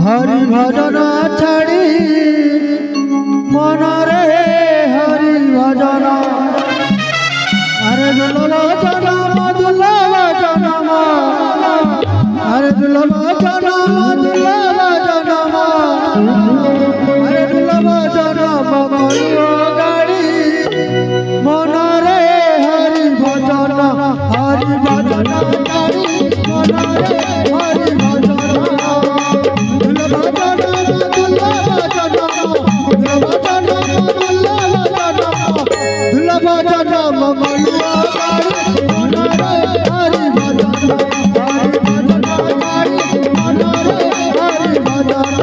हरि भजन छाड़ी मनरे हरि भजन अरे दुर्लभ जनम दुर्लभ जनम अरे दुर्लभ जनम दुर्लभ जनम अरे दुर्लभ जनम करियो गाड़ी मनरे हरि भजन गाड़ी मनरे हरि भजन दुर्लभ जनम दुर्लभ जनम दुर्लभ जनम दुर्लभ जनम करियो गाड़ी मनरे हरि भजन गाड़ी मनरे हरि भजन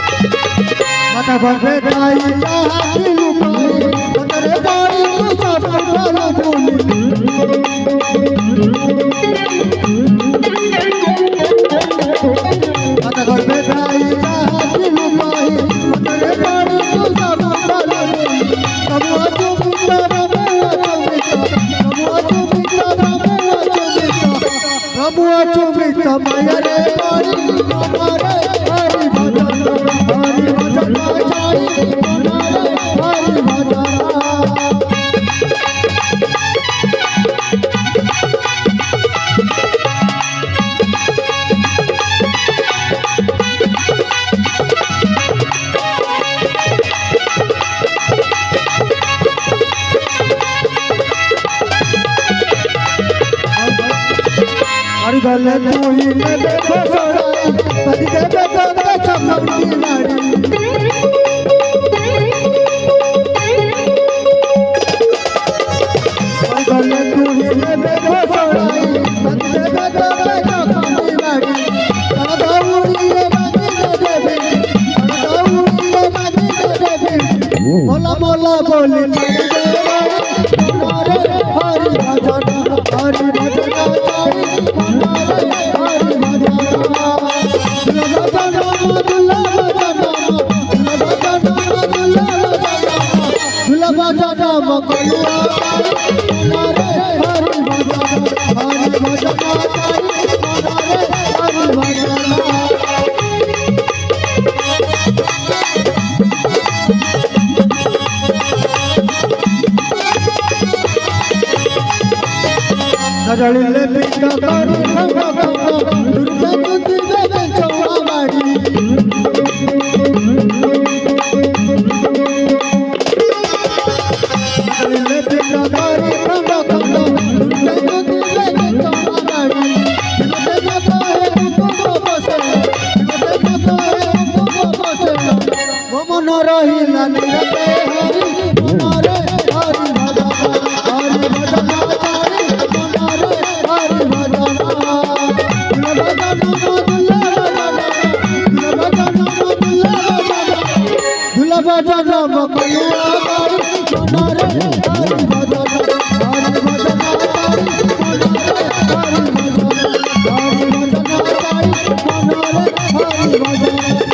माता भरे ताई चाहती लुकाई तेरे बारी तू सब चलो भूली माता भरे ताई चाहती लुकाई तेरे बारी तू सब चलो भूली कबुआ तू मिटा कबुआ तू मिटा माया रे बारी हमारे हरि भजन चाही मनरे हरि भजन हरि गले तू ही ले देखो सोराई कदी के बेटा के चमकी नाड़ी हरि गले तू ही ले देखो सोराई कदी के बेटा के चमकी नाड़ी दाऊड़ी रे बाजी दे दे दाऊड़ी रे बाजी दे दे मोला मोला बोली मनरे हरि भजन चाही मनरे हरि भजन दुर्लभ जनम कलिया मनरे हरि भजन चाही मनरे हरि भजन नजरिले पिंड करी गंगा गंगा दुर्गा कुंती देवे चौड़ा बाड़ी नजरिले पिंड करी गंगा गंगा दुर्गा कुंती देवे चौड़ा बाड़ी नजर जाता है तुमको बसे नजर जाता है तुमको बसे वो मन रहिला निरते हरि मनरे हरि भजन चाही हरि भजन दुर्लभ जनम कलिया गाड़ी मनरे हरि भजन चाही मनरे हरि भजन